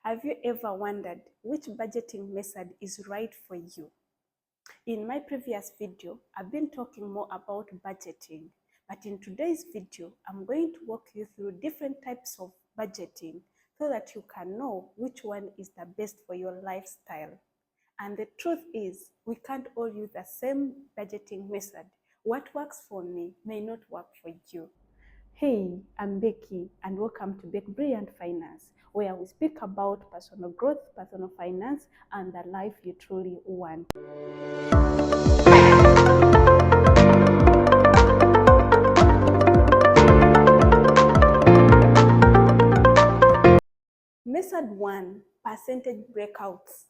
Have you ever wondered which budgeting method is right for you? In my previous video, I've been talking more about budgeting, but in today's video, I'm going to walk you through different types of budgeting so that you can know which one is the best for your lifestyle. And the truth is, we can't all use the same budgeting method. What works for me may not work for you. Hey, I'm Becky, and welcome to BeckyBrilliant Finance, where we speak about personal growth, personal finance, and the life you truly want. Method 1, percentage breakouts.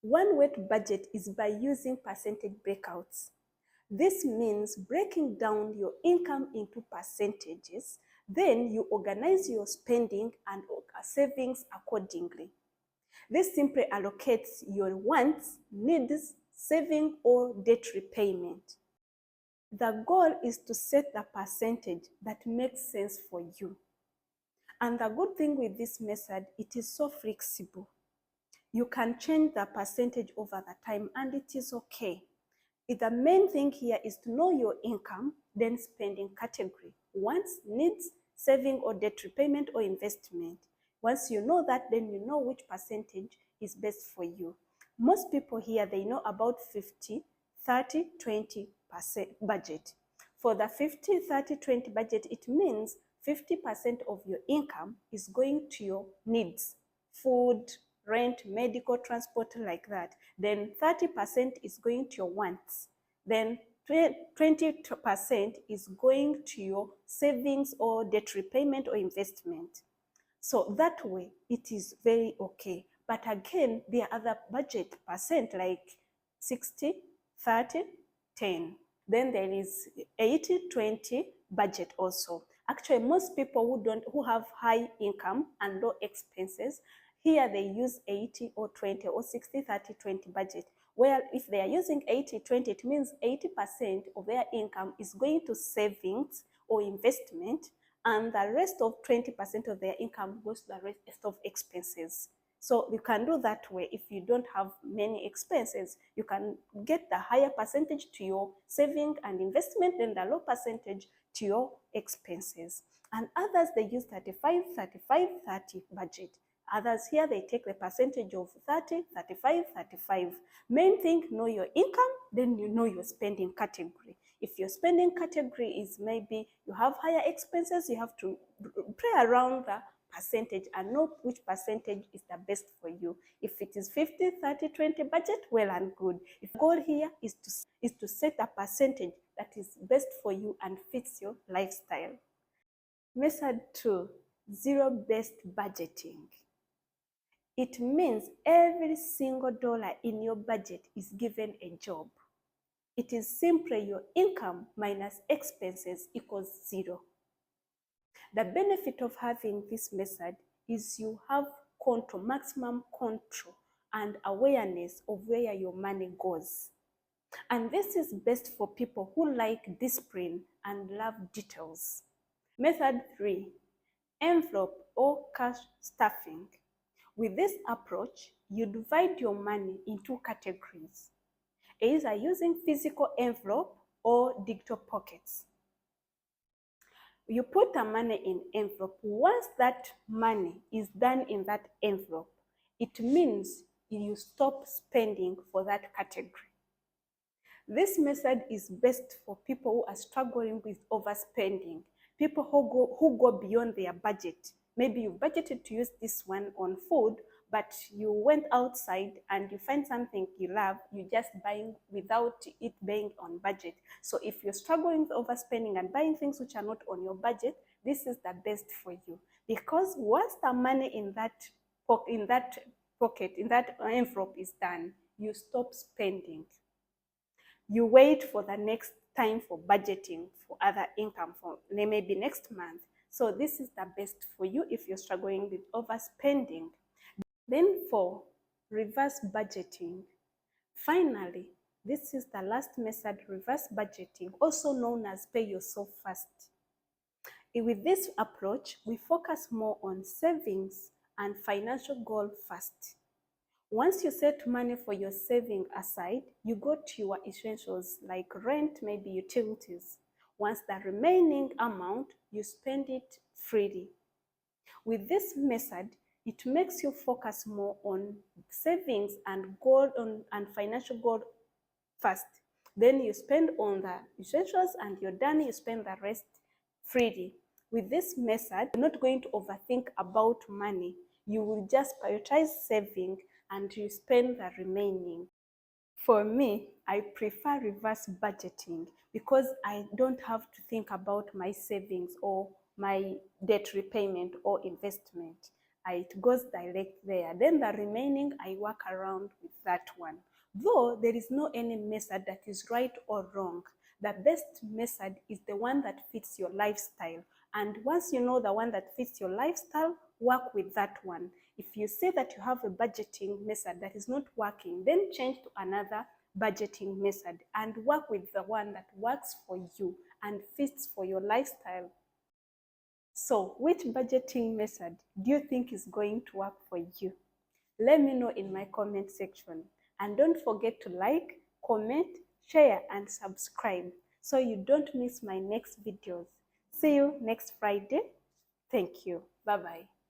One way to budget is by using percentage breakouts. This means breaking down your income into percentages, then you organize your spending and savings accordingly. This simply allocates your wants, needs, saving, or debt repayment. The goal is to set the percentage that makes sense for you. And the good thing with this method, it is so flexible. You can change the percentage over the time and it is okay. The main thing here is to know your income, then spending category. Wants, needs, saving or debt repayment or investment. Once you know that, then you know which percentage is best for you. Most people here, they know about 50, 30, 20% budget. For the 50, 30, 20 budget, it means 50% of your income is going to your needs, food, rent, medical, transport, like that. Then 30% is going to your wants. Then 20% is going to your savings or debt repayment or investment. So that way, it is very okay. But again, there are other budget percent like 60, 30, 10. Then there is 80, 20 budget also. Actually, most people who have high income and low expenses, here they use 80 or 20 or 60, 30, 20 budget. Well, if they are using 80, 20, it means 80% of their income is going to savings or investment, and the rest of 20% of their income goes to the rest of expenses. So you can do that way. If you don't have many expenses, you can get the higher percentage to your saving and investment, then the low percentage to your expenses. And others, they use 35, 35, 30 budget. Others here, they take the percentage of 30, 35, 35. Main thing, know your income, then you know your spending category. If your spending category is maybe you have higher expenses, you have to play around the percentage and know which percentage is the best for you. If it is 50, 30, 20 budget, well and good. If the goal here is to set a percentage that is best for you and fits your lifestyle. Method 2, zero-based budgeting. It means every single dollar in your budget is given a job. It is simply your income minus expenses equals zero. The benefit of having this method is you have control, maximum control and awareness of where your money goes. And this is best for people who like discipline and love details. Method 3, envelope or cash stuffing. With this approach, you divide your money in two categories, either using physical envelope or digital pockets. You put the money in envelope. Once that money is done in that envelope, it means you stop spending for that category. This method is best for people who are struggling with overspending, people who go beyond their budget. Maybe you budgeted to use this one on food, but you went outside and you find something you love, you just buying without it being on budget. So if you're struggling with overspending and buying things which are not on your budget, this is the best for you. Because once the money in that pocket, in that envelope is done, you stop spending. You wait for the next time for budgeting for other income, for maybe next month. So this is the best for you if you're struggling with overspending. Then for reverse budgeting. Finally, this is the last method, reverse budgeting, also known as pay yourself first. With this approach, we focus more on savings and financial goal first. Once you set money for your saving aside, you go to your essentials like rent, maybe utilities. Once the remaining amount, you spend it freely. With this method, it makes you focus more on savings and financial goal first. Then you spend on the essentials and you're done, you spend the rest freely. With this method, you're not going to overthink about money. You will just prioritize saving and you spend the remaining. For me, I prefer reverse budgeting because I don't have to think about my savings or my debt repayment or investment. It goes direct there. Then the remaining, I work around with that one. Though there is no any method that is right or wrong, the best method is the one that fits your lifestyle. And once you know the one that fits your lifestyle, work with that one. If you say that you have a budgeting method that is not working, then change to another budgeting method and work with the one that works for you and fits for your lifestyle. So, which budgeting method do you think is going to work for you? Let me know in my comment section. And don't forget to like, comment, share, and subscribe so you don't miss my next videos. See you next Friday. Thank you. Bye-bye.